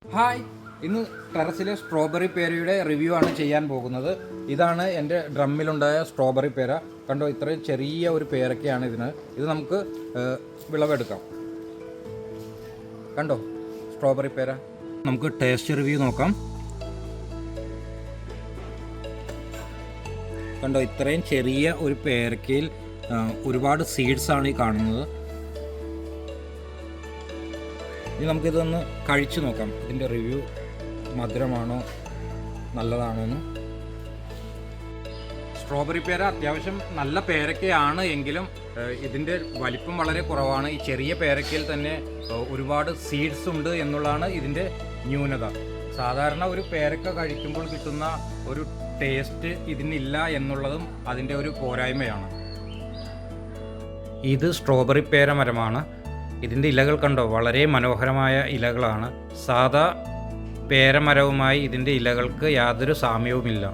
Hi, ഇന്ന് ടെറസിലെ strawberry പേരയുടെ review ആണ് ചെയ്യാൻ പോകുന്നത്. ഇതാണ് എൻ്റെ ഡ്രമ്മിലുണ്ടായ സ്ട്രോബെറി പേര. കണ്ടോ, ഇത്രയും ചെറിയ ഒരു പേരക്കയാണ് ഇതിന്. ഇത് നമുക്ക് വിളവെടുക്കാം. കണ്ടോ സ്ട്രോബെറി പേര. നമുക്ക് ടേസ്റ്റ് റിവ്യൂ നോക്കാം. കണ്ടോ, ഇത്രയും ചെറിയ ഒരു പേരക്കയിൽ ഒരുപാട് സീഡ്സാണ് ഈ കാണുന്നത്. ഇനി നമുക്കിതൊന്ന് കഴിച്ചു നോക്കാം. ഇതിൻ്റെ റിവ്യൂ മധുരമാണോ നല്ലതാണോ എന്ന്. സ്ട്രോബെറി പേര അത്യാവശ്യം നല്ല പേരക്കയാണ് എങ്കിലും ഇതിൻ്റെ വലിപ്പം വളരെ കുറവാണ്. ഈ ചെറിയ പേരക്കയിൽ തന്നെ ഒരുപാട് സീഡ്സ് ഉണ്ട് എന്നുള്ളതാണ് ഇതിൻ്റെ ന്യൂനത. സാധാരണ ഒരു പേരക്ക കഴിക്കുമ്പോൾ കിട്ടുന്ന ഒരു ടേസ്റ്റ് ഇതിനില്ല എന്നുള്ളതും അതിൻ്റെ ഒരു പോരായ്മയാണ്. ഇത് സ്ട്രോബെറി പേര മരമാണ്. ഇതിൻ്റെ ഇലകൾ കണ്ടോ, വളരെ മനോഹരമായ ഇലകളാണ്. സാധാ പേരമരവുമായി ഇതിൻ്റെ ഇലകൾക്ക് യാതൊരു സാമ്യവുമില്ല.